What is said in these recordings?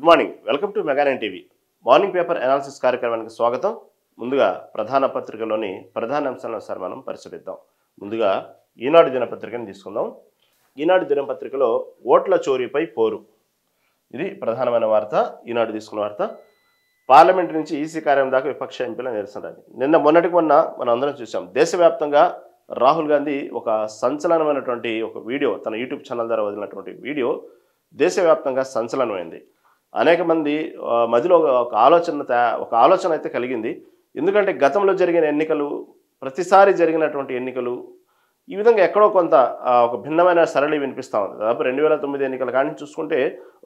Good morning. Welcome to mega nine TV. Morning paper analysis కార్యక్రమానికి స్వాగతం. ముందుగా ప్రధాన పత్రికలోని ప్రధాన అంశాలను ఒకసారి మనం పరిశీలిద్దాం. ముందుగా ఈనాడు దినపత్రికను తీసుకుందాం. ఈనాడు దినపత్రికలో ఓట్ల చోరీపై పోరు, ఇది ప్రధానమైన వార్త. ఈనాడు తీసుకున్న వార్త. పార్లమెంట్ నుంచి ఈసీ కార్యాలయం దాకా విపక్ష ఎంపీల నిరసన ర్యాలీ. మొన్నటికి మొన్న మనం అందరం చూసాం. దేశవ్యాప్తంగా రాహుల్ గాంధీ ఒక సంచలనమైనటువంటి ఒక వీడియో తన యూట్యూబ్ ఛానల్ ద్వారా వదిలినటువంటి వీడియో దేశవ్యాప్తంగా సంచలనమైంది. అనేక మంది మధ్యలో ఒక ఆలోచన అయితే కలిగింది. ఎందుకంటే గతంలో జరిగిన ఎన్నికలు, ప్రతిసారి జరిగినటువంటి ఎన్నికలు ఈ విధంగా ఎక్కడో కొంత ఒక భిన్నమైన సరళి వినిపిస్తూ ఉంది. దాదాపు 2009 ఎన్నికల కానీ చూసుకుంటే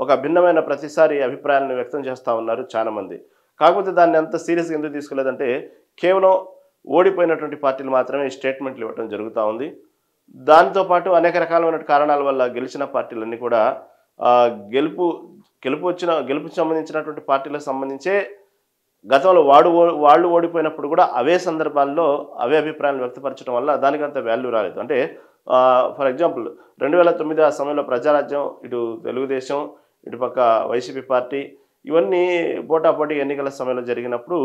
ఒక భిన్నమైన ప్రతిసారి అభిప్రాయాలను వ్యక్తం చేస్తూ ఉన్నారు చాలామంది. కాకపోతే దాన్ని అంత సీరియస్గా ఎందుకు తీసుకోలేదంటే కేవలం ఓడిపోయినటువంటి పార్టీలు మాత్రమే స్టేట్మెంట్లు ఇవ్వడం జరుగుతూ ఉంది. దాంతోపాటు అనేక రకాలైన కారణాల వల్ల గెలిచిన పార్టీలన్నీ కూడా గెలుపు సంబంధించినటువంటి పార్టీలకు సంబంధించే గతంలో వాళ్ళు ఓడిపోయినప్పుడు కూడా అవే సందర్భాల్లో అవే అభిప్రాయాలను వ్యక్తపరచడం వల్ల దానికి అంత వాల్యూ రాలేదు. అంటే ఫర్ ఎగ్జాంపుల్ 2009 ఆ సమయంలో ప్రజారాజ్యం, ఇటు తెలుగుదేశం, ఇటు పక్క వైసీపీ పార్టీ ఇవన్నీ పోటాపోటీ ఎన్నికల సమయంలో జరిగినప్పుడు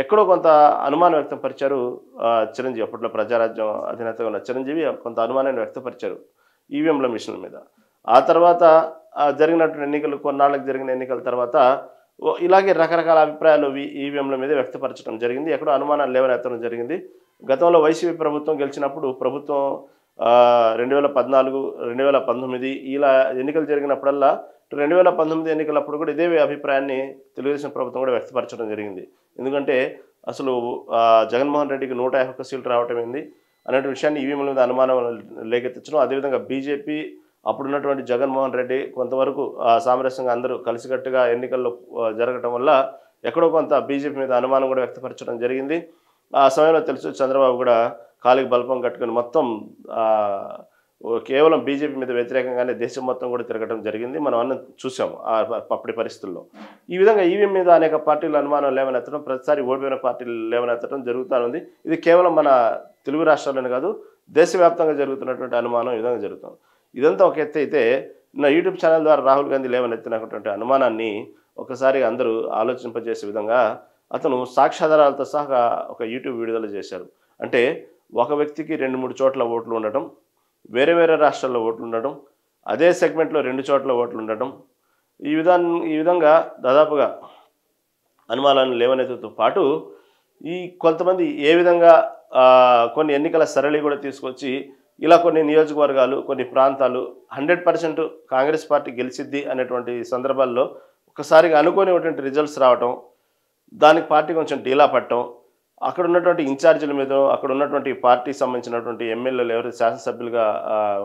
ఎక్కడో కొంత అనుమానం వ్యక్తపరిచారు చిరంజీవి. అప్పట్లో ప్రజారాజ్యం అధినేతగా ఉన్న చిరంజీవి కొంత అనుమానాన్ని వ్యక్తపరిచారు ఈవీఎంల మిషన్ల మీద. ఆ తర్వాత జరిగినటువంటి ఎన్నికలు, కొన్నాళ్ళకి జరిగిన ఎన్నికల తర్వాత ఇలాగే రకరకాల అభిప్రాయాలు ఈవీఎంల మీద వ్యక్తపరచడం జరిగింది. ఎక్కడో అనుమానాలు లేవనెత్తడం జరిగింది. గతంలో వైసీపీ ప్రభుత్వం గెలిచినప్పుడు ప్రభుత్వం 2014, 2019 ఇలా ఎన్నికలు జరిగినప్పుడల్లా 2019 ఎన్నికలప్పుడు కూడా ఇదే అభిప్రాయాన్ని తెలుగుదేశం ప్రభుత్వం కూడా వ్యక్తపరచడం జరిగింది. ఎందుకంటే అసలు జగన్మోహన్ రెడ్డికి 151 సీట్లు రావటం ఏంది అనే విషయాన్ని ఈవీఎంల మీద అనుమానం లేకెత్తించడం. అదేవిధంగా బీజేపీ అప్పుడున్నటువంటి జగన్మోహన్ రెడ్డి కొంతవరకు సామరస్యంగా అందరూ కలిసికట్టుగా ఎన్నికల్లో జరగటం వల్ల ఎక్కడో కొంత బీజేపీ మీద అనుమానం కూడా వ్యక్తపరచడం జరిగింది. ఆ సమయంలో తెలుసు చంద్రబాబు కూడా కాలికి బల్పం కట్టుకుని మొత్తం కేవలం బీజేపీ మీద వ్యతిరేకంగానే దేశం మొత్తం కూడా తిరగడం జరిగింది. మనం అన్న చూసాము అప్పటి పరిస్థితుల్లో. ఈ విధంగా ఈవీఎం మీద అనేక పార్టీలు అనుమానం లేవనెత్తడం, ప్రతిసారి ఓడిపోయిన పార్టీలు లేవనెత్తడం జరుగుతూ ఉంది. ఇది కేవలం మన తెలుగు రాష్ట్రాల్లోనే కాదు, దేశవ్యాప్తంగా జరుగుతున్నటువంటి అనుమానం ఈ విధంగా జరుగుతుంది. ఇదంతా ఒక ఎత్తు అయితే, నా యూట్యూబ్ ఛానల్ ద్వారా రాహుల్ గాంధీ లేవనెత్తినటువంటి అనుమానాన్ని ఒకసారి అందరూ ఆలోచింపజేసే విధంగా అతను సాక్ష్యాధారాలతో సహా ఒక యూట్యూబ్ విడుదల చేశారు. అంటే ఒక వ్యక్తికి 2-3 చోట్ల ఓట్లు ఉండటం, వేరే వేరే రాష్ట్రాల్లో ఓట్లు ఉండటం, అదే సెగ్మెంట్లో 2 చోట్ల ఓట్లు ఉండటం, ఈ విధంగా దాదాపుగా అనుమానాలను లేవనెత్తుతో పాటు కొంతమంది ఏ విధంగా కొన్ని ఎన్నికల సరళి కూడా తీసుకొచ్చి ఇలా కొన్ని నియోజకవర్గాలు, కొన్ని ప్రాంతాలు 100% కాంగ్రెస్ పార్టీ గెలిచిద్ది అనేటువంటి సందర్భాల్లో ఒకసారిగా అనుకోనిటువంటి రిజల్ట్స్ రావటం, దానికి పార్టీ కొంచెం డీలా పట్టడం, అక్కడ ఉన్నటువంటి ఇన్ఛార్జీల మీద, అక్కడ ఉన్నటువంటి పార్టీకి సంబంధించినటువంటి ఎమ్మెల్యేలు ఎవరైతే శాసనసభ్యులుగా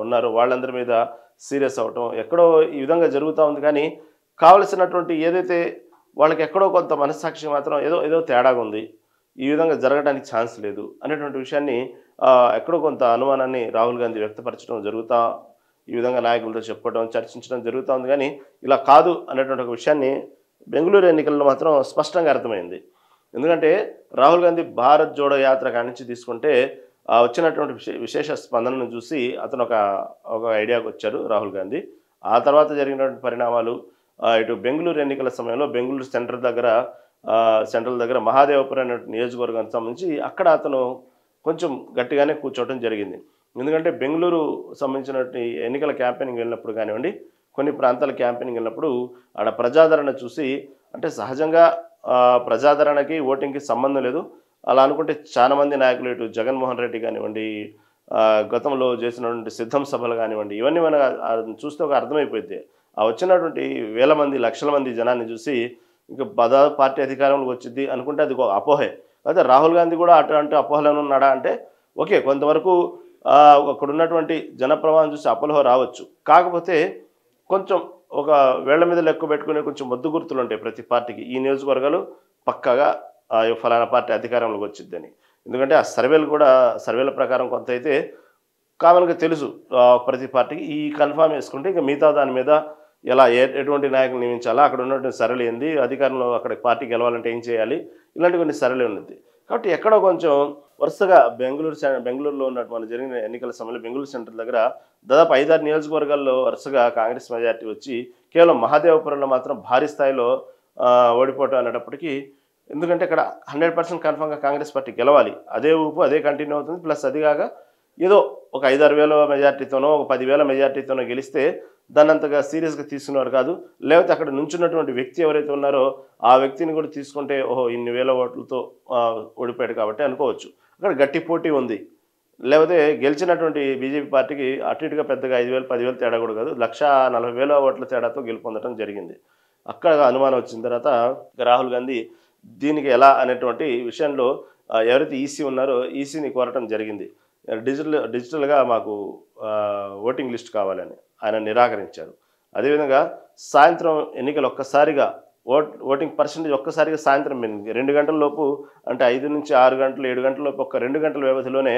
ఉన్నారో వాళ్ళందరి మీద సీరియస్ అవ్వటం ఎక్కడో ఈ విధంగా జరుగుతూ ఉంది. కానీ కావలసినటువంటి ఏదైతే వాళ్ళకి ఎక్కడో కొంత మనస్సాక్షి మాత్రం ఏదో తేడాగా ఉంది, ఈ విధంగా జరగడానికి ఛాన్స్ లేదు అనేటువంటి విషయాన్ని ఎక్కడో కొంత అనుమానాన్ని రాహుల్ గాంధీ వ్యక్తపరచడం ఈ విధంగా నాయకులతో చెప్పుకోవడం, చర్చించడం జరుగుతూ ఉంది. కానీ ఇలా కాదు అనేటువంటి ఒక విషయాన్ని బెంగళూరు ఎన్నికల్లో మాత్రం స్పష్టంగా అర్థమైంది. ఎందుకంటే రాహుల్ గాంధీ భారత్ జోడో యాత్ర కానించి తీసుకుంటే వచ్చినటువంటి విశేష స్పందనను చూసి అతను ఒక ఐడియాకి వచ్చారు రాహుల్ గాంధీ. ఆ తర్వాత జరిగినటువంటి పరిణామాలు, ఇటు బెంగళూరు ఎన్నికల సమయంలో బెంగళూరు సెంట్రల్ దగ్గర మహాదేవపురం అనే నియోజకవర్గానికి సంబంధించి అక్కడ అతను కొంచెం గట్టిగానే కూర్చోవడం జరిగింది. ఎందుకంటే బెంగళూరు సంబంధించినటువంటి ఎన్నికల క్యాంపెయినింగ్ వెళ్ళినప్పుడు కానివ్వండి, కొన్ని ప్రాంతాల క్యాంపెయినింగ్ వెళ్ళినప్పుడు ఆడ ప్రజాదరణ చూసి, అంటే సహజంగా ప్రజాదరణకి ఓటింగ్కి సంబంధం లేదు. అలా అనుకుంటే చాలామంది నాయకులు, ఇటు జగన్మోహన్ రెడ్డి కానివ్వండి, గతంలో చేసినటువంటి సిద్ధం సభలు కానివ్వండి, ఇవన్నీ మనం చూస్తే ఒక అర్థమైపోయింది. వచ్చినటువంటి వేల మంది, లక్షల మంది జనాన్ని చూసి ఇంకా పార్టీ అధికారంలోకి వచ్చింది అనుకుంటే అది ఒక అపోహే. అయితే రాహుల్ గాంధీ కూడా అటువంటి అపోహలను ఉన్నాడా అంటే ఓకే, కొంతవరకు అక్కడ ఉన్నటువంటి జనప్రవాహం చూసి అపోహ రావచ్చు. కాకపోతే కొంచెం ఒక వేళ్ల మీద లెక్క పెట్టుకునే కొంచెం మొద్దు గుర్తులు ఉంటాయి ప్రతి పార్టీకి. ఈ నియోజకవర్గాలు పక్కాగా ఫలానా పార్టీ అధికారంలోకి వచ్చిద్దని. ఎందుకంటే ఆ సర్వేల ప్రకారం కొంత అయితే కామన్గా తెలుసు ప్రతి పార్టీకి. ఈ కన్ఫామ్ చేసుకుంటే ఇంకా మిగతా దాని మీద ఎలా ఎటువంటి నాయకులు నియమించాలా, అక్కడ ఉన్నటువంటి సరళి ఏంది, అధికారంలో అక్కడ పార్టీ గెలవాలంటే ఏం చేయాలి, ఇలాంటి కొన్ని సరళి ఉన్నది. కాబట్టి ఎక్కడో కొంచెం వరుసగా బెంగళూరులో ఉన్నటువంటి జరిగిన ఎన్నికల సమయంలో బెంగళూరు సెంటర్ దగ్గర దాదాపు 5-6 నియోజకవర్గాల్లో వరుసగా కాంగ్రెస్ మెజార్టీ వచ్చి కేవలం మహాదేవపురంలో మాత్రం భారీ స్థాయిలో ఓడిపోవటం అనేటప్పటికీ, ఎందుకంటే ఇక్కడ 100% కన్ఫర్మ్‌గా కాంగ్రెస్ పార్టీ గెలవాలి. అదే ఊపు అదే కంటిన్యూ అవుతుంది. ప్లస్ అది కాక ఏదో ఒక 5, 6 వేల మెజార్టీతోనో, ఒక 10,000 మెజార్టీతోనో గెలిస్తే దాన్నంతగా సీరియస్‌గా తీసుకునేవారు కాదు. లేకపోతే అక్కడ నుంచున్నటువంటి వ్యక్తి ఎవరైతే ఉన్నారో ఆ వ్యక్తిని కూడా తీసుకుంటే ఓహో! ఇన్ని వేల ఓట్లతో ఓడిపోయాడు కాబట్టి అనుకోవచ్చు. అక్కడ గట్టి పోటీ ఉంది. లేకపోతే గెలిచినటువంటి బీజేపీ పార్టీకి అటు ఇటుగా పెద్దగా 5,000, 10,000 తేడా కూడా కాదు. 1,40,000 ఓట్ల తేడాతో గెలుపొందడం జరిగింది. అక్కడ అనుమానం వచ్చిన తర్వాత రాహుల్ గాంధీ దీనికి ఎలా అనేటువంటి విషయంలో ఎవరైతే ఈసీ ఉన్నారో ఈసీని కోరటం జరిగింది. డిజిటల్‌గా మాకు ఓటింగ్ లిస్ట్ కావాలని. ఆయన నిరాకరించారు. అదేవిధంగా సాయంత్రం ఎన్నికలు ఒక్కసారిగా ఓటింగ్ పర్సెంటేజ్ ఒక్కసారిగా సాయంత్రం పెరిగింది. 2 గంటల లోపు, అంటే 5-6 గంటలు, 7 గంటల లోపు ఒక్క 2 గంటల వ్యవధిలోనే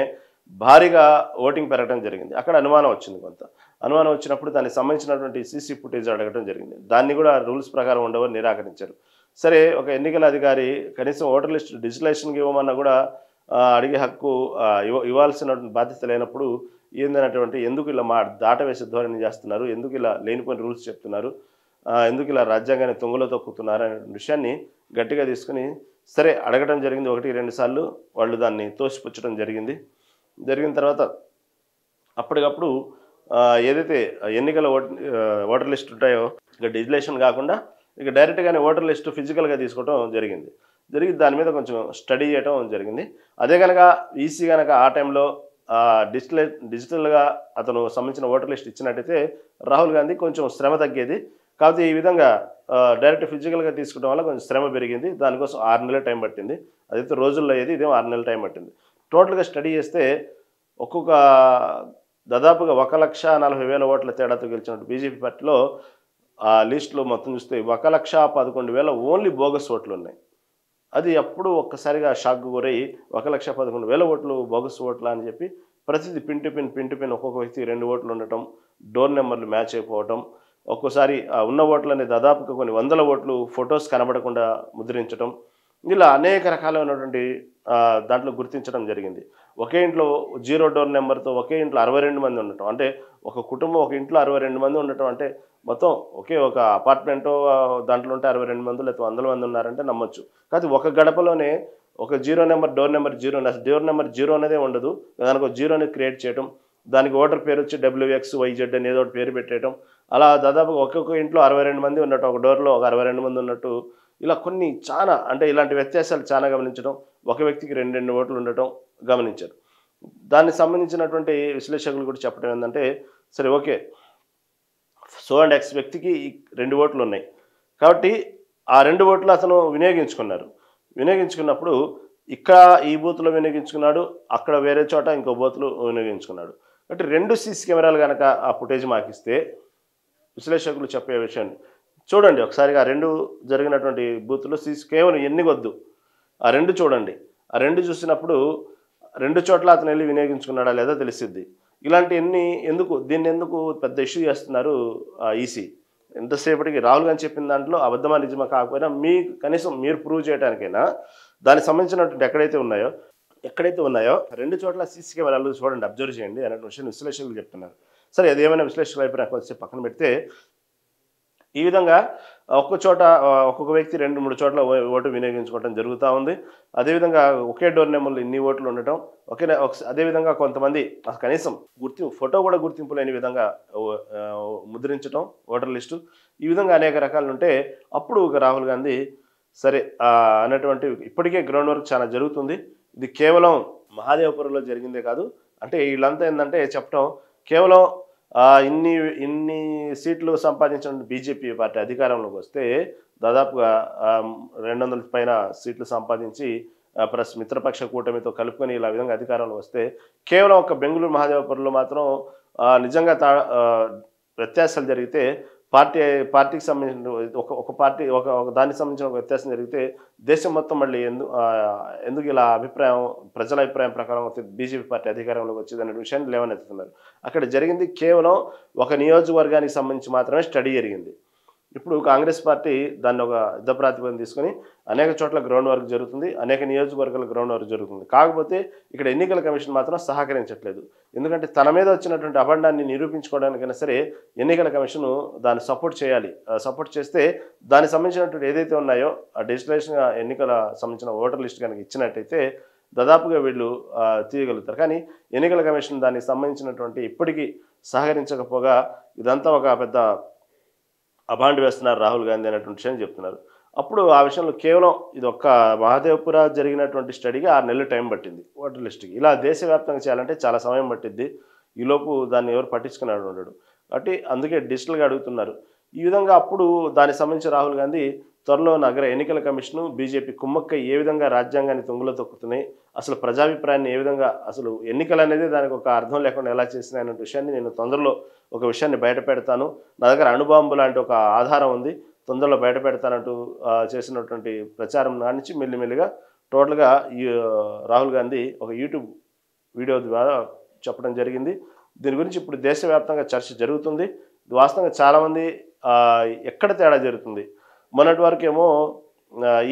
భారీగా ఓటింగ్ పెరగడం జరిగింది. అక్కడ అనుమానం వచ్చింది కొంత. అనుమానం వచ్చినప్పుడు దానికి సంబంధించినటువంటి సీసీ ఫుటేజ్ అడగడం జరిగింది. దాన్ని కూడా రూల్స్ ప్రకారం ఉండవని నిరాకరించారు. సరే, ఒక ఎన్నికల అధికారి కనీసం ఓటర్ లిస్ట్ డిజిటలైజేషన్‌కి ఇవ్వమన్నా కూడా అడిగే హక్కు ఇవ్వాల్సినటువంటి బాధ్యత లేనప్పుడు ఏందనేటువంటి ఎందుకు ఇలా దాటవేసే ధోరణి చేస్తున్నారు, ఎందుకు ఇలా లేనిపోయిన రూల్స్ చెప్తున్నారు, ఎందుకు ఇలా రాజ్యాంగాన్ని తుంగలో తొక్కుతున్నారు అనే విషయాన్ని గట్టిగా తీసుకుని సరే అడగడం జరిగింది. 1, 2 సార్లు వాళ్ళు దాన్ని తోసిపుచ్చడం జరిగింది. జరిగిన తర్వాత అప్పటికప్పుడు ఏదైతే ఎన్నికల ఓటర్ లిస్ట్ ఉంటాయో ఇక డిజిటలైజేషన్ కాకుండా ఇక డైరెక్ట్గానే ఓటర్ లిస్టు ఫిజికల్గా తీసుకోవడం జరిగింది. దాని మీద కొంచెం స్టడీ చేయడం జరిగింది. అదే కనుక ఈసీ కనుక ఆ టైంలో డిజిటల్గా అతను సంబంధించిన ఓటర్ లిస్ట్ ఇచ్చినట్టయితే రాహుల్ గాంధీ కొంచెం శ్రమ తగ్గేది. కాకపోతే ఈ విధంగా డైరెక్ట్ ఫిజికల్గా తీసుకోవడం వల్ల కొంచెం శ్రమ పెరిగింది. దానికోసం 6 నెలల టైం పట్టింది. అదైతే రోజుల్లో అయ్యేది, ఇదేమో 6 నెలల టైం పట్టింది. టోటల్గా స్టడీ చేస్తే ఒక్కొక్క దాదాపుగా 1,40,000 ఓట్ల తేడాతో గెలిచినట్టు బీజేపీ పార్టీలో ఆ లిస్టులో మొత్తం చూస్తే 1,11,000 ఓన్లీ బోగస్ ఓట్లు ఉన్నాయి. అది అప్పుడు ఒక్కసారిగా షాక్‌కు గురై 1,11,000 ఓట్లు బోగస్ ఓట్లా అని చెప్పి ప్రతిదీ పిన్ టు పిన్ ఒక్కొక్క వ్యక్తికి 2 ఓట్లు ఉండటం, డోర్ నెంబర్లు మ్యాచ్ అయిపోవటం, ఒక్కోసారి ఉన్న ఓట్లని దాదాపుగా కొన్ని వందల ఓట్లు ఫొటోస్ కనబడకుండా ముద్రించడం, ఇలా అనేక రకాలైనటువంటి దాంట్లో గుర్తించడం జరిగింది. ఒకే ఇంట్లో 0 డోర్ నెంబర్తో ఒకే ఇంట్లో 62 మంది ఉండటం, అంటే ఒక కుటుంబం ఒక ఇంట్లో 62 మంది ఉండటం అంటే మొత్తం ఒకే ఒక అపార్ట్మెంటో దాంట్లో ఉంటే 62 మంది లేకపోతే 100 మంది ఉన్నారంటే నమ్మొచ్చు. కాకపోతే ఒక గడపలోనే ఒక 0 number, door number 0, door number 0 అనేదే ఉండదు. దానికి ఒక 0 క్రియేట్ చేయడం, దానికి ఓటర్ పేరు వచ్చి WXYZ అని ఏదో ఒకటి పేరు పెట్టేయటం, అలా దాదాపు ఒక్కొక్క ఇంట్లో 62 మంది ఉన్నట్టు, ఒక డోర్లో ఒక 62 మంది ఉన్నట్టు, ఇలా కొన్ని చాలా అంటే ఇలాంటి వ్యత్యాసాలు చాలా గమనించడం, ఒక వ్యక్తికి 2 ఓట్లు ఉండటం గమనించారు. దానికి సంబంధించినటువంటి విశ్లేషకులు కూడా చెప్పడం ఏంటంటే, సరే ఓకే, సో అండ్ ఎక్స్ వ్యక్తికి 2 ఓట్లు ఉన్నాయి కాబట్టి ఆ 2 ఓట్లు అతను వినియోగించుకున్నప్పుడు ఇక్కడ ఈ బూత్లో వినియోగించుకున్నాడు, అక్కడ వేరే చోట ఇంకో బూత్లో వినియోగించుకున్నాడు. కాబట్టి 2 సీసీ కెమెరాలు కనుక ఆ ఫుటేజ్ మాకిస్తే విశ్లేషకులు చెప్పే విషయాన్ని చూడండి ఒకసారిగా. ఆ 2 జరిగినటువంటి బూత్లో సీసీ కేవలం ఎన్నికొద్దు, ఆ 2 చూడండి. ఆ 2 చూసినప్పుడు 2 చోట్ల అతను వెళ్ళి వినియోగించుకున్నాడా లేదా తెలిసిద్ది. దీన్ని ఎందుకు పెద్ద ఇష్యూ చేస్తున్నారు ఈసీ? ఎంతసేపటికి రాహుల్ గాంధీ చెప్పిన దాంట్లో అబద్ధమా నిజమా కాకపోయినా కనీసం మీరు ప్రూవ్ చేయడానికైనా దానికి సంబంధించినటువంటి ఎక్కడైతే ఉన్నాయో 2 చోట్ల సీసీ కెమెరాలు చూడండి, అబ్జర్వ్ చేయండి అనే విషయం విశ్లేషకులు చెప్తున్నారు. సరే, అది ఏమైనా విశ్లేషకులు అయిపోయినా కొంచెం పక్కన పెడితే, ఈ విధంగా ఒక్కొక్క వ్యక్తి 2-3 చోట్ల ఓటు వినియోగించుకోవడం జరుగుతూ ఉంది. అదేవిధంగా ఒకే డోర్ నెంబర్లు ఇన్ని ఓట్లు ఉండటం, అదేవిధంగా కొంతమంది కనీసం ఫోటో కూడా గుర్తింపు లేని విధంగా ముద్రించడం ఓటర్ లిస్టు, ఈ విధంగా అనేక రకాలు ఉంటే అప్పుడు రాహుల్ గాంధీ సరే అనేటువంటి ఇప్పటికే గ్రౌండ్ వర్క్ చాలా జరుగుతుంది. ఇది కేవలం మహాదేవపురంలో జరిగిందే కాదు, అంటే వీళ్ళంతా ఏంటంటే చెప్పడం కేవలం ఇన్ని సీట్లు సంపాదించిన బీజేపీ పార్టీ అధికారంలోకి వస్తే దాదాపుగా 200 పైన సీట్లు సంపాదించి ప్లస్ మిత్రపక్ష కూటమితో కలుపుకొని ఇలా విధంగా అధికారంలో వస్తే కేవలం ఒక బెంగళూరు మహాదేవపురంలో మాత్రం నిజంగా వ్యత్యాసాలు జరిగితే పార్టీకి సంబంధించిన ఒక దానికి సంబంధించిన ఒక వ్యత్యాసం జరిగితే దేశం మొత్తం మళ్ళీ ఎందుకు ఇలా ప్రజల అభిప్రాయం ప్రకారం బీజేపీ పార్టీ అధికారంలోకి వచ్చింది అనే విషయాన్ని లేవనెత్తుతున్నారు. అక్కడ జరిగింది కేవలం ఒక నియోజకవర్గానికి సంబంధించి మాత్రమే స్టడీ జరిగింది. ఇప్పుడు కాంగ్రెస్ పార్టీ దాన్ని ఒక యుద్ధ ప్రాతిపదికన తీసుకొని అనేక చోట్ల గ్రౌండ్ వర్క్ జరుగుతుంది, అనేక నియోజకవర్గాల గ్రౌండ్ వర్క్ జరుగుతుంది. కాకపోతే ఇక్కడ ఎన్నికల కమిషన్ మాత్రం సహకరించట్లేదు. ఎందుకంటే తన మీద వచ్చినటువంటి అభండాన్ని నిరూపించుకోవడానికైనా సరే ఎన్నికల కమిషన్ దాన్ని సపోర్ట్ చేయాలి. సపోర్ట్ చేస్తే దానికి సంబంధించినటువంటి ఏదైతే ఉన్నాయో ఆ డిజిటలైజేషన్ ఎన్నికల సంబంధించిన ఓటర్ లిస్ట్ కనుక ఇచ్చినట్టయితే దాదాపుగా వీళ్ళు తీయగలుగుతారు. కానీ ఎన్నికల కమిషన్ దానికి సంబంధించినటువంటి ఇప్పటికీ సహకరించకపోగా ఇదంతా ఒక పెద్ద అభాండు వేస్తున్నారు రాహుల్ గాంధీ అనేటువంటి విషయాన్ని చెప్తున్నారు. అప్పుడు ఆ విషయంలో కేవలం ఇది ఒక్క మహాదేవ్పుర జరిగినటువంటి స్టడీకి 6 నెలలు టైం పట్టింది ఓటర్ లిస్ట్కి. ఇలా దేశవ్యాప్తంగా చేయాలంటే చాలా సమయం పట్టిద్ది. ఈలోపు దాన్ని ఎవరు పట్టించుకున్నాడు ఉండడు. కాబట్టి అందుకే డిజిటల్గా అడుగుతున్నారు. ఈ విధంగా అప్పుడు దానికి సంబంధించి రాహుల్ గాంధీ త్వరలో నగర ఎన్నికల కమిషను బీజేపీ కుమ్మక్కై ఏ విధంగా రాజ్యాంగాన్ని తుంగలో తొక్కుతున్నాయి, అసలు ప్రజాభిప్రాయాన్ని ఏ విధంగా, అసలు ఎన్నికలు అనేది దానికి ఒక అర్థం లేకుండా ఎలా చేసినాయి అనే విషయాన్ని నేను తొందరలో ఒక విషయాన్ని బయట పెడతాను, నా దగ్గర అణుబాంబు లాంటి ఒక ఆధారం ఉంది, తొందరలో బయట పెడతానంటూ చేసినటువంటి ప్రచారం నుంచి మెల్లిమెల్లిగా టోటల్గా ఈ రాహుల్ గాంధీ ఒక యూట్యూబ్ వీడియో ద్వారా చెప్పడం జరిగింది. దీని గురించి ఇప్పుడు దేశవ్యాప్తంగా చర్చ జరుగుతుంది. వాస్తవంగా చాలామంది ఎక్కడ తేడా జరుగుతుంది, మొన్నటి వరకు ఏమో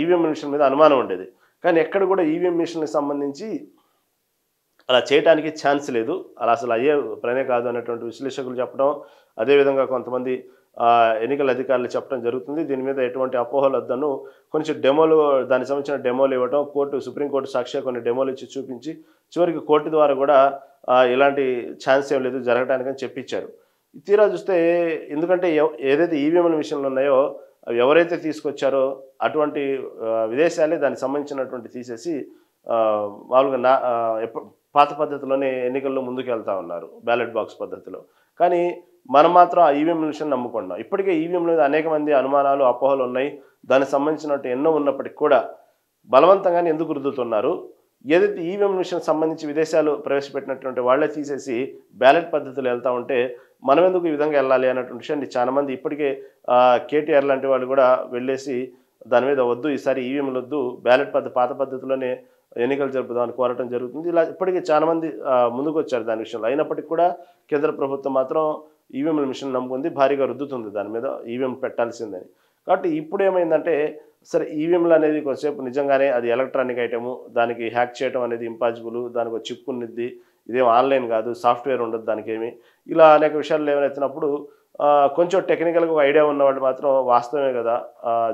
ఈవీఎం మిషన్ మీద అనుమానం ఉండేది, కానీ ఎక్కడ కూడా ఈవీఎం మిషన్కి సంబంధించి అలా చేయడానికి ఛాన్స్ లేదు, అలా అసలు అయ్యే పనే కాదు అనేటువంటి విశ్లేషకులు చెప్పడం, అదేవిధంగా కొంతమంది ఎన్నికల అధికారులు చెప్పడం జరుగుతుంది. దీని మీద ఎటువంటి అపోహలు వద్దను కొంచెం డెమోలు, దానికి సంబంధించిన డెమోలు ఇవ్వడం, సుప్రీంకోర్టు సాక్షిగా కొన్ని డెమోలు ఇచ్చి చూపించి చివరికి కోర్టు ద్వారా కూడా ఇలాంటి ఛాన్స్ ఏం లేదు జరగడానికని చెప్పించారు. తీరా చూస్తే ఎందుకంటే ఏదైతే ఈవీఎంల విషయంలో ఉన్నాయో అవి ఎవరైతే తీసుకొచ్చారో అటువంటి విదేశాలే దానికి సంబంధించినటువంటి తీసేసి మామూలుగా పాత పద్ధతిలోనే ఎన్నికల్లో ముందుకు వెళ్తూ ఉన్నారు, బ్యాలెట్ బాక్స్ పద్ధతిలో. కానీ మనం మాత్రం ఆ ఈవీఎం మిషన్ నమ్ముకున్నాం. ఇప్పటికే ఈవీఎం మీద అనేక మంది అనుమానాలు, అపోహలు ఉన్నాయి. దానికి సంబంధించినట్టు ఎన్నో ఉన్నప్పటికీ కూడా బలవంతంగానే ఎందుకు రుద్దుతున్నారు? ఏదైతే ఈవీఎం మిషన్ సంబంధించి విదేశాలు ప్రవేశపెట్టినటువంటి వాళ్ళే తీసేసి బ్యాలెట్ పద్ధతులు వెళ్తూ ఉంటే మనం ఎందుకు ఈ విధంగా వెళ్ళాలి అన్నటువంటి విషయాన్ని చాలామంది ఇప్పటికే కేటీఆర్ లాంటి వాళ్ళు కూడా వెళ్ళేసి దాని మీద వద్దు, ఈసారి ఈవీఎంలు వద్దు, బ్యాలెట్ పాత పద్ధతిలోనే ఎన్నికలు జరుపుదామని కోరటం జరుగుతుంది. ఇలా ఇప్పటికీ చాలామంది ముందుకు వచ్చారు దాని విషయంలో. అయినప్పటికీ కూడా కేంద్ర ప్రభుత్వం మాత్రం ఈవీఎంల మిషన్ నమ్ముకుంది, భారీగా రుద్దుతుంది దాని మీద ఈవీఎం పెట్టాల్సిందని. కాబట్టి ఇప్పుడు ఏమైందంటే సరే ఈవీఎంలు అనేది కొంతసేపు నిజంగానే అది ఎలక్ట్రానిక్ ఐటము, దానికి హ్యాక్ చేయడం అనేది ఇంపాసిబుల్, దానికి ఒక చిప్ ఉన్నది, ఇదేం ఆన్లైన్ కాదు, సాఫ్ట్వేర్ ఉండదు దానికి ఏమి, ఇలా అనేక విషయాలు లేవనెత్తినప్పుడు కొంచెం టెక్నికల్గా ఒక ఐడియా ఉన్నవాళ్ళు మాత్రం వాస్తవమే కదా,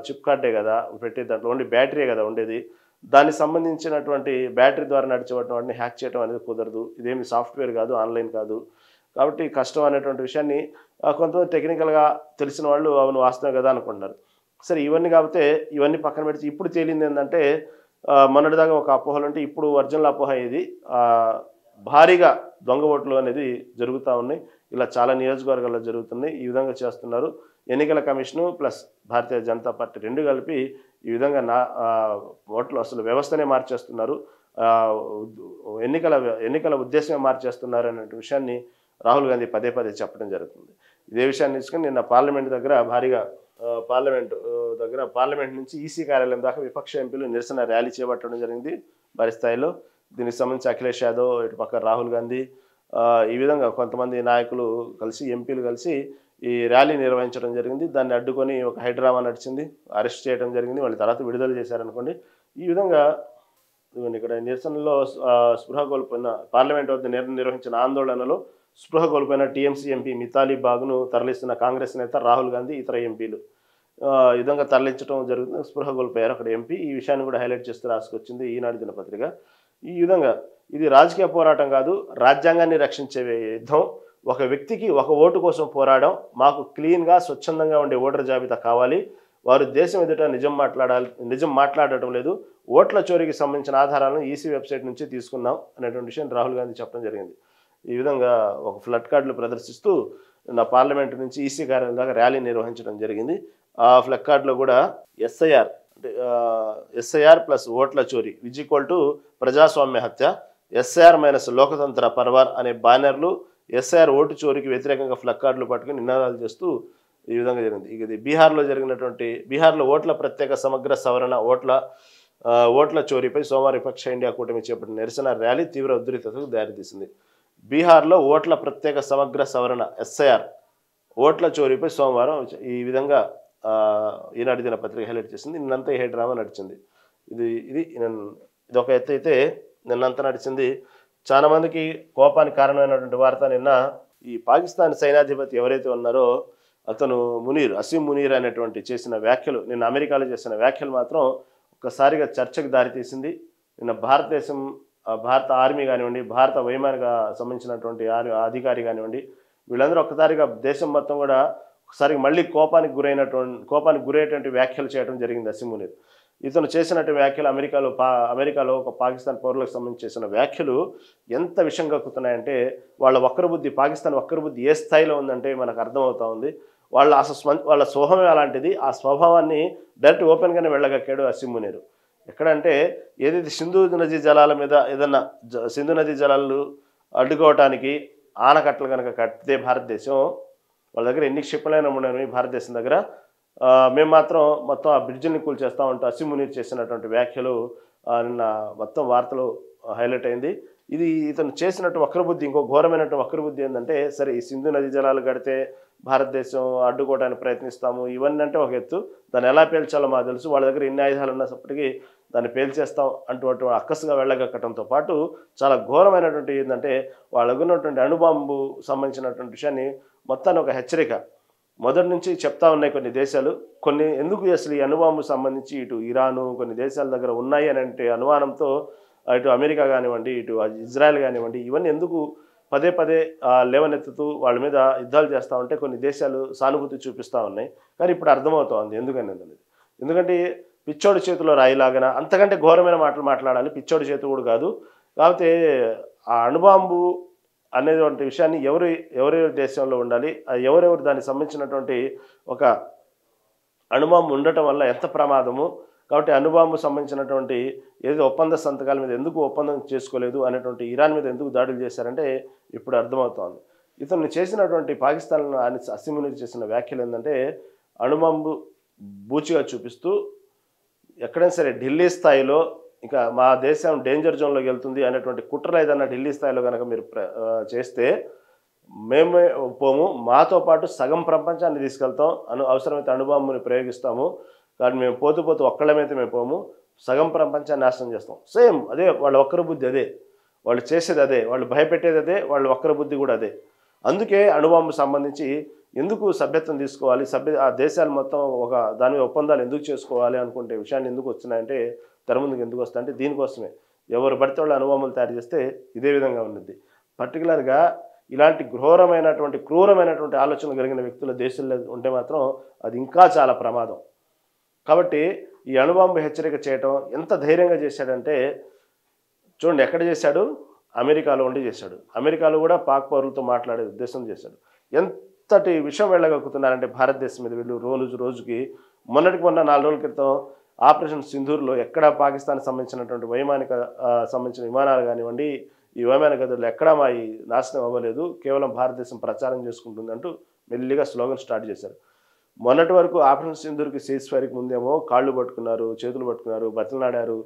చిప్ కార్డే కదా పెట్టే, దాంట్లో ఓన్లీ బ్యాటరీ కదా ఉండేది, దానికి సంబంధించినటువంటి బ్యాటరీ ద్వారా నడిచేవాటి వాటిని హ్యాక్ చేయడం అనేది కుదరదు, ఇదేమి సాఫ్ట్వేర్ కాదు, ఆన్లైన్ కాదు, కాబట్టి కష్టం అనేటువంటి విషయాన్ని కొంతమంది టెక్నికల్గా తెలిసిన వాళ్ళు అవును వాస్తవం కదా అనుకుంటున్నారు. సరే ఇవన్నీ కాకపోతే ఇవన్నీ పక్కన పెడితే ఇప్పుడు తేలింది ఏంటంటే మొన్నటిదాకా ఒక అపోహలు అంటే ఇప్పుడు ఒరిజినల్ అపోహ ఇది, భారీగా దొంగ ఓట్లు అనేది జరుగుతూ ఉన్నాయి. ఇలా చాలా నియోజకవర్గాల్లో జరుగుతున్నాయి. ఈ విధంగా చేస్తున్నారు. ఎన్నికల commission plus Bharatiya Janata party రెండు కలిపి ఈ విధంగా ఓట్లు అసలు వ్యవస్థనే మార్చేస్తున్నారు, ఎన్నికల ఉద్దేశమే మార్చేస్తున్నారు అనే విషయాన్ని రాహుల్ గాంధీ పదే పదే చెప్పడం జరుగుతుంది. ఇదే విషయాన్ని తీసుకుని నిన్న పార్లమెంట్ దగ్గర భారీగా పార్లమెంట్ నుంచి ఈసీ కార్యాలయం దాకా విపక్ష ఎంపీలు నిరసన ర్యాలీ చేపట్టడం జరిగింది భారీ స్థాయిలో. దీనికి సంబంధించి అఖిలేష్ యాదవ్, ఇటు పక్క రాహుల్ గాంధీ, ఈ విధంగా కొంతమంది నాయకులు కలిసి, ఎంపీలు కలిసి ఈ ర్యాలీ నిర్వహించడం జరిగింది. దాన్ని అడ్డుకొని ఒక హైడ్రామా నడిచింది, అరెస్ట్ చేయడం జరిగింది, వాళ్ళ తర్వాత విడుదల చేశారనుకోండి. ఈ విధంగా ఇక్కడ నిరసనలో స్పృహ కోల్పోయిన పార్లమెంట్ వద్ద నిర్వహించిన ఆందోళనలో స్పృహ కోల్పోయిన టీఎంసీ ఎంపీ మితాలీ బాగ్ను తరలిస్తున్న కాంగ్రెస్ నేత రాహుల్ గాంధీ ఇతర ఎంపీలు ఈ విధంగా తరలించడం జరుగుతుంది. స్పృహ కోల్పోయారు అక్కడ ఎంపీ. ఈ విషయాన్ని కూడా హైలైట్ చేస్తూ రాసుకొచ్చింది ఈనాడు దినపత్రిక. ఈ విధంగా ఇది రాజకీయ పోరాటం కాదు, రాజ్యాంగాన్ని రక్షించే యుద్ధం. ఒక వ్యక్తికి ఒక ఓటు కోసం పోరాడడం, మాకు క్లీన్గా స్వచ్ఛందంగా ఉండే ఓటర్ జాబితా కావాలి, వారు దేశం ఎదుట నిజం మాట్లాడటం లేదు, ఓట్ల చోరీకి సంబంధించిన ఆధారాలను ఈసీ వెబ్సైట్ నుంచి తీసుకున్నాం అనేటువంటి విషయం రాహుల్ గాంధీ చెప్పడం జరిగింది. ఈ విధంగా ఒక ఫ్లడ్ కార్డులు ప్రదర్శిస్తూ నా పార్లమెంట్ నుంచి ఈసీ కార్యాలయం దాకా ర్యాలీ నిర్వహించడం జరిగింది. ఆ ఫ్లడ్ కార్డులో కూడా ఎస్ఐఆర్ అంటే ఎస్ఐఆర్ ప్లస్ ఓట్ల చోరీ = ప్రజాస్వామ్య హత్య, ఎస్ఐఆర్ మైనస్ లోకతంత్ర పర్వార్ అనే బ్యానర్లు ఎస్ఐఆర్ ఓటు చోరీకి వ్యతిరేకంగా ఫ్లడ్ కార్డులు పట్టుకుని నినాదాలు చేస్తూ ఈ విధంగా జరిగింది. ఇది బీహార్లో ఓట్ల ప్రత్యేక సమగ్ర సవరణ ఓట్ల చోరీపై సోమవారం విపక్ష ఇండియా కూటమి చేపట్టిన నిరసన ర్యాలీ తీవ్ర ఉద్రిక్తతకు దారితీసింది. బీహార్లో ఓట్ల ప్రత్యేక సమగ్ర సవరణ ఎస్ఐఆర్ ఓట్ల చోరీపై సోమవారం ఈ విధంగా ఈనాడు దినపత్రిక హైలైట్ చేసింది. నిన్నంతా హే డ్రామా నడిచింది. ఇది ఇది ఇది ఒక ఎత్తు అయితే నిన్నంతా నడిచింది. చాలా మందికి కోపానికి కారణమైనటువంటి వార్త నిన్న ఈ పాకిస్తాన్ సైన్యాధిపతి ఎవరైతే ఉన్నారో అతను అసీం మునీర్ అనేటువంటి చేసిన వ్యాఖ్యలు, నిన్న అమెరికాలో చేసిన వ్యాఖ్యలు మాత్రం ఒక్కసారిగా చర్చకు దారితీసింది. నిన్న భారత ఆర్మీ కానివ్వండి, భారత వైమానిక సంబంధించినటువంటి అధికారి కానివ్వండి, వీళ్ళందరూ ఒక్కసారిగా దేశం మొత్తం కూడా ఒకసారి మళ్ళీ కోపానికి గురయ్యేటువంటి వ్యాఖ్యలు చేయడం జరిగింది అసీం మునీర్. ఇతను చేసినట్టు వ్యాఖ్యలు అమెరికాలో ఒక పాకిస్తాన్ పౌరులకు సంబంధించి చేసిన వ్యాఖ్యలు ఎంత విషయం కక్కుతున్నాయంటే పాకిస్తాన్ వక్రబుద్ధి ఏ స్థాయిలో ఉందంటే మనకు అర్థమవుతా ఉంది. వాళ్ళ స్వభావం అలాంటిది. ఆ స్వభావాన్ని డైరెక్ట్ ఓపెన్గానే వెళ్ళగక్కాడు అసీం మునీర్. ఎక్కడంటే ఏదైతే సింధు నదీ జలాల మీద ఏదన్నా సింధు నదీ జలాలు అడ్డుకోవటానికి ఆనకట్టలు కనుక కట్టితే భారతదేశం, వాళ్ళ దగ్గర ఎన్ని క్షిపణులైనా ఉండని భారతదేశం దగ్గర, మేము మాత్రం మొత్తం ఆ బ్రిడ్జిని కూల్చేస్తామంటూ అసీం మునీర్ చేసినటువంటి వ్యాఖ్యలు నిన్న మొత్తం వార్తలు హైలైట్ అయింది. ఇది ఇతను చేసినట్టు వక్రబుద్ధి, ఇంకో ఘోరమైనటువంటి వక్రబుద్ధి ఏంటంటే, సరే ఈ సింధు నదీ జలాలు కడితే భారతదేశం అడ్డుకోవడానికి ప్రయత్నిస్తాము ఇవన్నీ అంటే ఒక ఎత్తు, దాన్ని ఎలా పేల్చాలో మాకు తెలుసు, వాళ్ళ దగ్గర ఎన్ని ఆయుధాలు ఉన్నప్పటికీ దాన్ని పేల్చేస్తాం అంటూ అక్కసుగా వెళ్ళగక్కడంతో పాటు చాలా ఘోరమైనటువంటి ఏంటంటే వాళ్ళకు ఉన్నటువంటి అణుబాంబు సంబంధించినటువంటి విషయాన్ని మొత్తాన్ని ఒక హెచ్చరిక మొదటి నుంచి చెప్తా ఉన్నాయి కొన్ని దేశాలు. ఎందుకు అసలు ఈ అణుబాంబు సంబంధించి ఇటు ఇరాను కొన్ని దేశాల దగ్గర ఉన్నాయి అనే అనుమానంతో ఇటు అమెరికా కానివ్వండి, ఇటు ఇజ్రాయెల్ కానివ్వండి, ఇవన్నీ ఎందుకు పదే పదే లేవనెత్తుతూ వాళ్ళ మీద యుద్ధాలు చేస్తూ ఉంటే కొన్ని దేశాలు సానుభూతి చూపిస్తూ ఉన్నాయి. కానీ ఇప్పుడు అర్థమవుతోంది ఎందుకంటే పిచ్చోడి చేతిలో రాయిలాగన అంతకంటే ఘోరమైన మాటలు మాట్లాడాలి. పిచ్చోడి చేతి కూడా కాదు. కాకపోతే ఆ అణుబాంబు అనేటువంటి విషయాన్ని ఎవరెవరి దేశంలో ఉండాలి, ఎవరెవరు దానికి సంబంధించినటువంటి ఒక అణుబాంబు ఉండటం వల్ల ఎంత ప్రమాదము, కాబట్టి అణుబాంబు సంబంధించినటువంటి ఏదో ఒప్పంద సంతకాల మీద ఎందుకు ఒప్పందం చేసుకోలేదు అనేటువంటి ఇరాన్ మీద ఎందుకు దాడులు చేశారంటే ఇప్పుడు అర్థమవుతోంది. ఇతను చేసినటువంటి పాకిస్తాన్ అసీం మునీర్ చేసిన వ్యాఖ్యలు ఏంటంటే అణుబాంబు బూచిగా చూపిస్తూ ఎక్కడైనా సరే ఢిల్లీ స్థాయిలో ఇక మా దేశం డేంజర్ జోన్లోకి వెళ్తుంది అనేటువంటి కుట్రలు ఏదన్నా ఢిల్లీ స్థాయిలో కనుక మీరు చేస్తే మేమే పోము, మాతో పాటు సగం ప్రపంచాన్ని తీసుకెళ్తాం, అవసరమైతే అణుబాంబుని ప్రయోగిస్తాము, కానీ మేము పోతూ ఒక్కళ్ళమైతే మేము పోము, సగం ప్రపంచాన్ని నాశనం చేస్తాం. సేమ్ అదే వాళ్ళ వక్ర బుద్ధి, అదే వాళ్ళు చేసేది, అదే వాళ్ళు భయపెట్టేది, అదే వాళ్ళ వక్ర బుద్ధి కూడా అదే. అందుకే అణుబాంబు సంబంధించి ఎందుకు సభ్యత్వం తీసుకోవాలి, ఆ దేశాలు మొత్తం ఒక దాని మీద ఒప్పందాలు ఎందుకు చేసుకోవాలి అనుకుంటే విషయాన్ని ఎందుకు వచ్చినాయంటే తెర ముందుకు ఎందుకు వస్తాయంటే దీనికోసమే. ఎవరు పడితే వాళ్ళు అణుబాంబులు తయారు చేస్తే ఇదే విధంగా ఉంటుంది. పర్టికులర్గా ఇలాంటి క్రూరమైనటువంటి ఆలోచనలు కలిగిన వ్యక్తుల దేశంలో ఉంటే మాత్రం అది ఇంకా చాలా ప్రమాదం. కాబట్టి ఈ అణుబాంబు హెచ్చరిక చేయటం ఎంత ధైర్యంగా చేశాడంటే చూడండి, ఎక్కడ చేశాడు, అమెరికాలో ఉండి చేశాడు. అమెరికాలో కూడా పాక్ పౌరులతో మాట్లాడే ఉద్దేశం చేశాడు. ఎంతటి విషయం వెళ్ళగక్కుతున్నారంటే భారతదేశం మీద వీళ్ళు రోజుకి మొన్న 4 రోజుల క్రితం ఆపరేషన్ సింధూర్లో ఎక్కడ పాకిస్తాన్కి సంబంధించినటువంటి వైమానిక సంబంధించిన విమానాలు కానివ్వండి, ఈ వైమానిక గదులు ఎక్కడా మా ఈ నాశనం అవ్వలేదు, కేవలం భారతదేశం ప్రచారం చేసుకుంటుంది అంటూ మెల్లిగా స్లోగన్ స్టార్ట్ చేశారు. మొన్నటి వరకు ఆపరేషన్ సింధూర్కి సీజ్ ఫైర్కి ముందేమో కాళ్ళు పట్టుకున్నారు, చేతులు పట్టుకున్నారు, బతిలాడారు,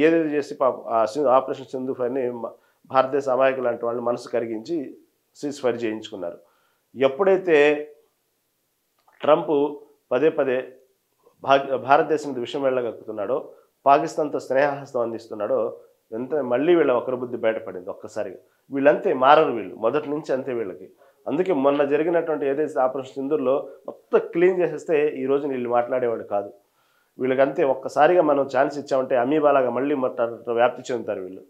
ఏదేది చేసి ఆపరేషన్ సింధు ఫైర్ని భారతదేశ అమాయకులు లాంటి వాళ్ళు మనసు కరిగించి సీజ్ ఫైర్ చేయించుకున్నారు. ఎప్పుడైతే ట్రంప్ పదే భారతదేశం విషయం వెళ్ళగక్కుతున్నాడో, పాకిస్తాన్తో స్నేహహస్తం అందిస్తున్నాడో, మళ్ళీ వీళ్ళ వక్రబుద్ధి బయటపడింది ఒక్కసారిగా. వీళ్ళంతే మారరు, వీళ్ళు మొదటి నుంచి అంతే వీళ్ళకి. అందుకే మొన్న జరిగినటువంటి ఏదైతే ఆపరేషన్ సింధూర్లో మొత్తం క్లీన్ చేసేస్తే ఈరోజు వీళ్ళు మాట్లాడేవాడు కాదు. వీళ్ళకంతే ఒక్కసారిగా మనం ఛాన్స్ ఇచ్చామంటే అమీబాలాగా మళ్ళీ వ్యాప్తి చెందుతారు వీళ్ళు.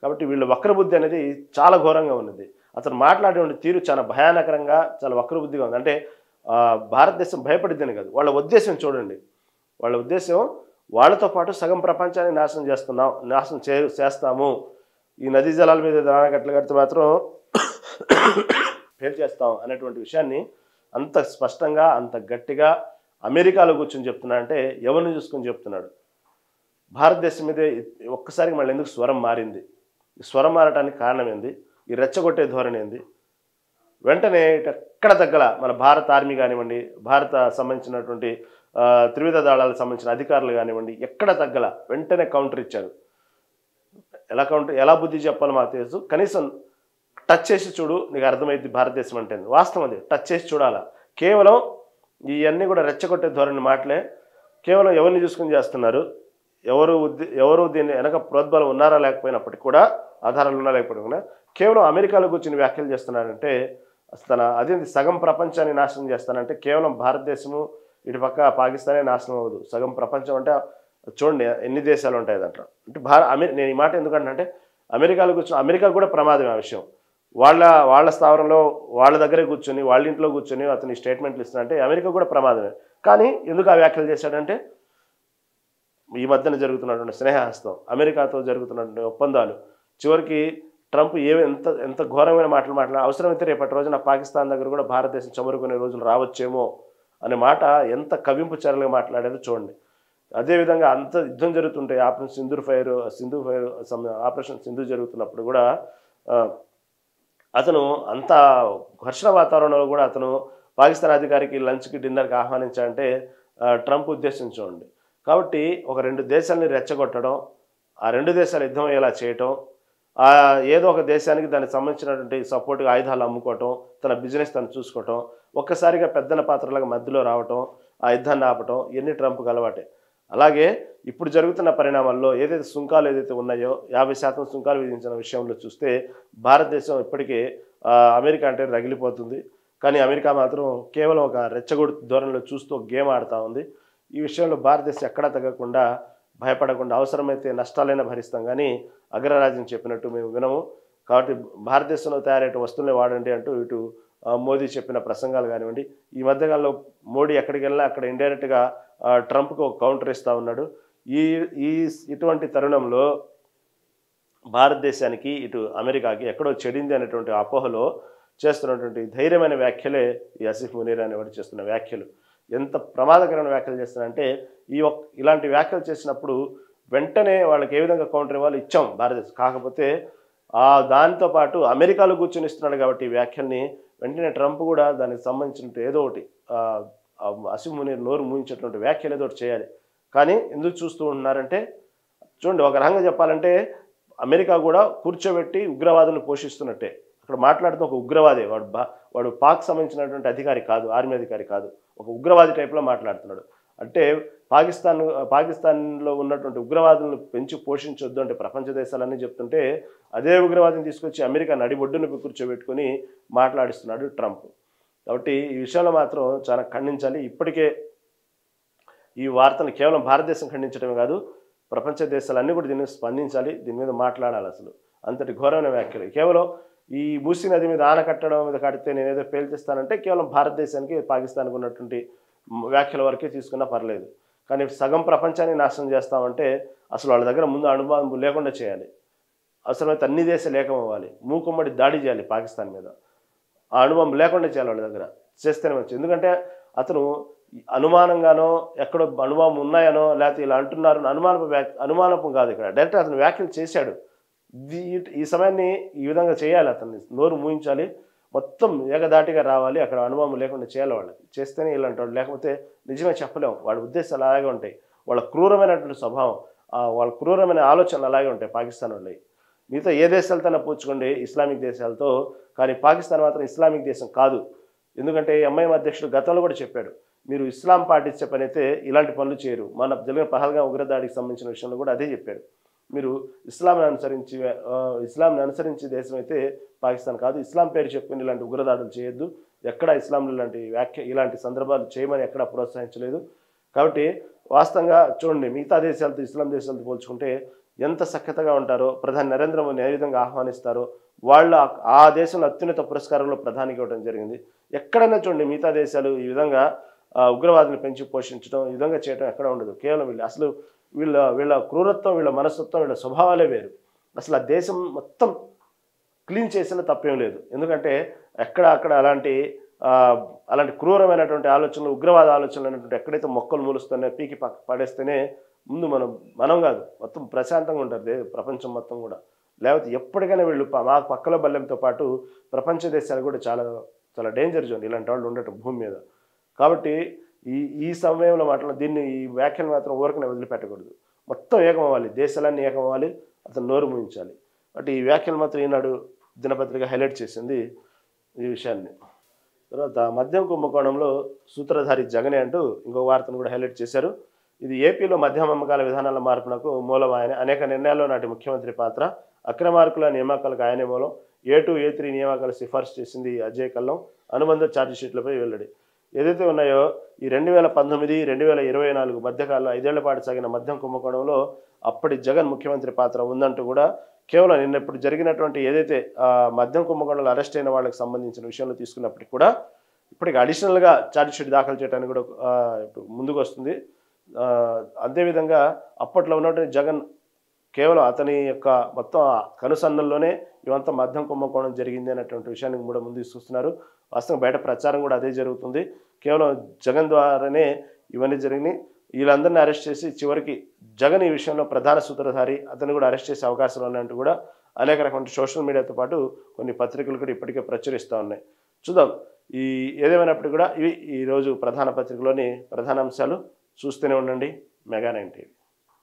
కాబట్టి వీళ్ళ వక్రబుద్ధి అనేది చాలా ఘోరంగా ఉన్నది. అతను మాట్లాడే తీరు చాలా భయానకరంగా, చాలా వక్రబుద్ధిగా ఉంది. అంటే భారతదేశం భయపడిద్దని కాదు, వాళ్ళ ఉద్దేశం చూడండి. వాళ్ళ ఉద్దేశం వాళ్ళతో పాటు సగం ప్రపంచాన్ని నాశనం చేస్తాము, ఈ నదీ జలాల మీద ఆనకట్టలు కడితే మాత్రం ఫెయిల్ చేస్తాం అనేటువంటి విషయాన్ని అంత స్పష్టంగా అంత గట్టిగా అమెరికాలో కూర్చొని చెప్తున్నాడంటే ఎవరిని చూసుకొని చెప్తున్నాడు. భారతదేశం మీద ఒక్కసారికి మళ్ళీ ఎందుకు స్వరం మారింది, ఈ స్వరం మారటానికి కారణం ఏంది, ఈ రెచ్చగొట్టే ధోరణి ఏంది? వెంటనే ఎక్కడ తగ్గల మన భారత ఆర్మీ కానివ్వండి, భారత సంబంధించినటువంటి త్రివిధ దళాలకు సంబంధించిన అధికారులు కానివ్వండి, ఎక్కడ తగ్గల వెంటనే కౌంటర్ ఇచ్చారు. ఎలా బుద్ధి చెప్పాలో మాకు తెలుసు, కనీసం టచ్ చేసి చూడు నీకు అర్థమైంది భారతదేశం అంటే. వాస్తవం అది, టచ్ చేసి చూడాలా. కేవలం ఇవన్నీ కూడా రెచ్చగొట్టే ధోరణి మాటలే. కేవలం ఎవరిని చూసుకుని చేస్తున్నారు, ఎవరు దీన్ని వెనక ప్రోద్బలం ఉన్నారా లేకపోయినప్పటికీ కూడా, ఆధారాలు ఉన్నా లేకపోయినా కూడా కేవలం అమెరికాలో కూర్చుని వ్యాఖ్యలు చేస్తున్నారంటే అదేంటి సగం ప్రపంచాన్ని నాశనం చేస్తానంటే కేవలం భారతదేశము ఇటుపక్క పాకిస్తానే నాశనం అవ్వదు. సగం ప్రపంచం అంటే చూడండి ఎన్ని దేశాలు ఉంటాయి దాంట్లో. అంటే నేను ఈ మాట ఎందుకంటే అమెరికాలో కూర్చొని అమెరికా కూడా ప్రమాదమే ఆ విషయం. వాళ్ళ స్థావరంలో వాళ్ళ దగ్గరే కూర్చొని వాళ్ళ ఇంట్లో కూర్చొని అతని స్టేట్మెంట్లు ఇస్తున్నారంటే అమెరికా కూడా ప్రమాదమే. కానీ ఎందుకు ఆ వ్యాఖ్యలు చేశాడంటే ఈ మధ్యన జరుగుతున్నటువంటి స్నేహహస్తం, అమెరికాతో జరుగుతున్నటువంటి ఒప్పందాలు, చివరికి ట్రంప్ ఎంత ఘోరమైన మాటలు అవసరమైతే రేపటి రోజున పాకిస్తాన్ దగ్గర కూడా భారతదేశం చమురుకునే రోజులు రావచ్చేమో అనే మాట ఎంత కవింపు చర్యలుగా మాట్లాడేదో చూడండి. అదేవిధంగా అంత యుద్ధం జరుగుతుంటే ఆపరేషన్ సింధు జరుగుతున్నప్పుడు కూడా అతను అంత ఘర్షణ వాతావరణంలో కూడా అతను పాకిస్తాన్ అధికారికి లంచ్కి డిన్నర్కి ఆహ్వానించాలంటే ట్రంప్ ఉద్దేశం చూడండి. కాబట్టి ఒక 2 దేశాలని రెచ్చగొట్టడం, ఆ 2 దేశాలు యుద్ధం అయ్యేలా చేయటం, ఏదో ఒక దేశానికి దానికి సంబంధించినటువంటి సపోర్ట్గా ఆయుధాలు అమ్ముకోవటం, తన బిజినెస్ తను చూసుకోవటం, ఒక్కసారిగా పెద్దన పాత్రలాగా మధ్యలో రావటం, ఆ యుద్ధాన్ని ఆపటం, ఇవన్నీ ట్రంప్కి అలవాటే. అలాగే ఇప్పుడు జరుగుతున్న పరిణామాల్లో ఏదైతే సుంకాలు ఏదైతే ఉన్నాయో 50% సుంకాలు విధించిన విషయంలో చూస్తే భారతదేశం ఇప్పటికే అమెరికా అంటే రగిలిపోతుంది. కానీ అమెరికా మాత్రం కేవలం ఒక రెచ్చగొడు ధోరణిలో చూస్తూ గేమ్ ఆడుతూ ఉంది. ఈ విషయంలో భారతదేశం ఎక్కడా తగ్గకుండా భయపడకుండా అవసరమైతే నష్టాలైనా భరిస్తాం, కానీ అగ్రరాజ్యం చెప్పినట్టు మేము వినము. కాబట్టి భారతదేశంలో తయారయ్యే వస్తువులే వాడండి అంటూ ఇటు మోదీ చెప్పిన ప్రసంగాలు కానివ్వండి, ఈ మధ్యకాలంలో మోడీ ఎక్కడికి వెళ్ళినా అక్కడ ఇండైరెక్ట్గా ట్రంప్కి ఒక కౌంటర్ ఇస్తూ ఉన్నాడు. ఇటువంటి తరుణంలో భారతదేశానికి ఇటు అమెరికాకి ఎక్కడో చెడింది అనేటువంటి అపోహలో చేస్తున్నటువంటి ధైర్యమైన వ్యాఖ్యలే ఈ ఆసిఫ్ మునీర్ అనేవాడు చేస్తున్న వ్యాఖ్యలు. ఎంత ప్రమాదకరమైన వ్యాఖ్యలు చేస్తున్నారంటే ఇలాంటి వ్యాఖ్యలు చేసినప్పుడు వెంటనే వాళ్ళకి ఏ విధంగా కౌంటర్ ఇవ్వాలి ఇచ్చాం భారతదేశం. కాకపోతే దానితో పాటు అమెరికాలో కూర్చొని ఇస్తున్నాడు కాబట్టి ఈ వ్యాఖ్యల్ని వెంటనే ట్రంప్ కూడా దానికి సంబంధించినట్టు ఏదో ఒకటి ఆసిఫ్ మునీర్ నోరు మూయించేటువంటి వ్యాఖ్యలు ఏదో ఒకటి చేయాలి. కానీ ఎందుకు చూస్తూ ఉంటున్నారంటే చూడండి, ఒక రకంగా చెప్పాలంటే అమెరికా కూడా కూర్చోబెట్టి ఉగ్రవాదులను పోషిస్తున్నట్టే. అక్కడ మాట్లాడుతూ ఒక ఉగ్రవాదే, వాడు పాక్ సంబంధించినటువంటి అధికారి కాదు, ఆర్మీ అధికారి కాదు, ఒక ఉగ్రవాది టైప్లో మాట్లాడుతున్నాడు. అంటే పాకిస్తాన్లో ఉన్నటువంటి ఉగ్రవాదులను పెంచి పోషించొద్దు అంటే ప్రపంచ దేశాలన్నీ చెప్తుంటే అదే ఉగ్రవాదిని తీసుకొచ్చి అమెరికా నడిబొడ్డును కూర్చోబెట్టుకొని మాట్లాడిస్తున్నాడు ట్రంప్. కాబట్టి ఈ విషయంలో మాత్రం చాలా ఖండించాలి. ఇప్పటికే ఈ వార్తను కేవలం భారతదేశం ఖండించడమే కాదు, ప్రపంచ దేశాలన్నీ కూడా దీన్ని స్పందించాలి, దీని మీద మాట్లాడాలి. అసలు అంతటి ఘోరమైన వ్యాఖ్యలు. కేవలం ఈ మూసీ నది మీద ఆన కట్టడం మీద కడితే నేనేదో పేల్చేస్తానంటే కేవలం భారతదేశానికి పాకిస్తాన్కి ఉన్నటువంటి వ్యాఖ్యల వరకే తీసుకున్నా పర్లేదు. కానీ సగం ప్రపంచాన్ని నాశనం చేస్తామంటే అసలు వాళ్ళ దగ్గర ముందు అనుభవం లేకుండా చేయాలి. అవసరమైతే అన్ని దేశాలు ఏకమవ్వాలి, మూకుమ్మడి దాడి చేయాలి పాకిస్తాన్ మీద. ఆ అనుభవం లేకుండా చేయాలి వాళ్ళ దగ్గర, చేస్తేనే మంచిది. ఎందుకంటే అతను అనుమానంగానో ఎక్కడో అనుభవం ఉన్నాయనో లేకపోతే ఇలా అంటున్నారు అనుమానపు కాదు, ఇక్కడ డైరెక్ట్ అతను వ్యాఖ్యలు చేశాడు. ఈ సమయాన్ని ఈ విధంగా చేయాలి, అతన్ని నోరు మూయించాలి, మొత్తం ఏకదాటిగా రావాలి, అక్కడ అనుభవం లేకుండా చేయాలి. వాళ్ళకి చేస్తేనే ఇలాంటి వాళ్ళు, లేకపోతే నిజమే చెప్పలేము. వాళ్ళ ఉద్దేశాలు అలాగే ఉంటాయి, వాళ్ళ క్రూరమైనటువంటి స్వభావం, వాళ్ళ క్రూరమైన ఆలోచనలు అలాగే ఉంటాయి పాకిస్తాన్ వాళ్ళవి. మిగతా ఏ దేశాలతోనే పోల్చుకోండి ఇస్లామిక్ దేశాలతో, కానీ పాకిస్తాన్ మాత్రం ఇస్లామిక్ దేశం కాదు. ఎందుకంటే ఎంఐఎం అధ్యక్షుడు గతంలో కూడా చెప్పాడు, మీరు ఇస్లాం పాటించే పని అయితే ఇలాంటి పనులు చేయరు. మన జరిగిన పహల్గాం ఉగ్రదాడికి సంబంధించిన విషయంలో కూడా అదే చెప్పాడు. మీరు ఇస్లాంని అనుసరించి దేశం అయితే పాకిస్తాన్ కాదు. ఇస్లాం పేరు చెప్పుకుని ఇలాంటి ఉగ్రదాడులు చేయొద్దు, ఎక్కడ ఇస్లాంలో ఇలాంటి సందర్భాలు చేయమని ఎక్కడా ప్రోత్సహించలేదు. కాబట్టి వాస్తవంగా చూడండి, మిగతా దేశాలతో ఇస్లాం దేశాలతో పోల్చుకుంటే ఎంత సఖ్యతగా ఉంటారో, ప్రధాని నరేంద్ర మోదీని ఏ విధంగా ఆహ్వానిస్తారో, ఆ దేశంలో అత్యున్నత పురస్కారంలో ప్రధానికి ఇవ్వడం జరిగింది. ఎక్కడైనా చూడండి మిగతా దేశాలు ఈ విధంగా ఉగ్రవాదులను పెంచి పోషించడం, ఈ విధంగా చేయడం ఎక్కడ ఉండదు. కేవలం వీళ్ళ క్రూరత్వం, వీళ్ళ మనస్తత్వం, వీళ్ళ స్వభావాలే వేరు. అసలు ఆ దేశం మొత్తం క్లీన్ చేసిన తప్పేం లేదు. ఎందుకంటే అక్కడ అలాంటి క్రూరమైనటువంటి ఆలోచనలు, ఉగ్రవాద ఆలోచనలు అనేటువంటి ఎక్కడైతే మొక్కలు మూలుస్తున్నాయో పీకి పడేస్తేనే ముందు మనం కాదు మొత్తం ప్రశాంతంగా ఉంటుంది ప్రపంచం మొత్తం కూడా. లేకపోతే ఎప్పటికైనా వీళ్ళు మా పక్కల బల్లెంతో పాటు ప్రపంచ దేశాలు కూడా చాలా చాలా డేంజర్ జోన్ ఇలాంటి వాళ్ళు ఉండటం భూమి మీద. కాబట్టి ఈ సమయంలో ఈ వ్యాఖ్యలు మాత్రం ఊరకనే వదిలిపెట్టకూడదు, మొత్తం ఏకమవ్వాలి, దేశాలన్నీ ఏకమవ్వాలి, అతను నోరు మూయించాలి. అంటే ఈ వ్యాఖ్యలు మాత్రం ఈనాడు దినపత్రిక హైలైట్ చేసింది ఈ విషయాన్ని. తర్వాత మద్యం కుంభకోణంలో సూత్రధారి జగనే అంటూ ఇంకో వార్తను కూడా హైలైట్ చేశారు. ఇది ఏపీలో మద్యం అమ్మకాల విధానాల మార్పునకు మూలం ఆయన. అనేక నిర్ణయాల్లో నాటి ముఖ్యమంత్రి పాత్ర, అక్రమార్కుల నియామకాలకు ఆయనే మూలం. A2, A3 నియామకాలు సిఫార్సు చేసింది అజయ్ కల్లం. అనుబంధ ఛార్జిషీట్లపై వెల్లడి. ఏదైతే ఉన్నాయో ఈ 2019, 2024 మధ్యకాలంలో 5 ఏళ్ల పాటు సాగిన మద్యం కుంభకోణంలో అప్పటి జగన్ ముఖ్యమంత్రి పాత్ర ఉందంటూ కూడా కేవలం నిన్న ఇప్పుడు జరిగినటువంటి ఏదైతే మద్యం కుంభకోణంలో అరెస్ట్ అయిన వాళ్ళకి సంబంధించిన విషయంలో తీసుకున్నప్పటికీ కూడా ఇప్పటికి అడిషనల్గా ఛార్జిషీట్ దాఖలు చేయడానికి కూడా ఇప్పుడు ముందుకు వస్తుంది. అదేవిధంగా అప్పట్లో ఉన్నటువంటి జగన్ కేవలం అతని యొక్క మొత్తం కనుసన్నల్లోనే ఇవంతా మద్యం కుంభకోణం జరిగింది అనేటువంటి విషయాన్ని కూడా ముందు చూస్తున్నారు. వాస్తవంగా బయట ప్రచారం కూడా అదే జరుగుతుంది. కేవలం జగన్ ద్వారానే ఇవన్నీ జరిగినాయి. వీళ్ళందరినీ అరెస్ట్ చేసి చివరికి జగన్ ఈ విషయంలో ప్రధాన సూత్రధారి, అతన్ని కూడా అరెస్ట్ చేసే అవకాశాలు ఉన్నాయంటూ కూడా అనేక రకమైన సోషల్ మీడియాతో పాటు కొన్ని పత్రికలు కూడా ఇప్పటికే ప్రచురిస్తూ ఉన్నాయి. చూద్దాం. ఏదేమైనప్పటికీ కూడా ఇవి ఈరోజు ప్రధాన పత్రికలోని ప్రధాన అంశాలు. చూస్తూనే ఉండండి మెగా 9 టీవీ.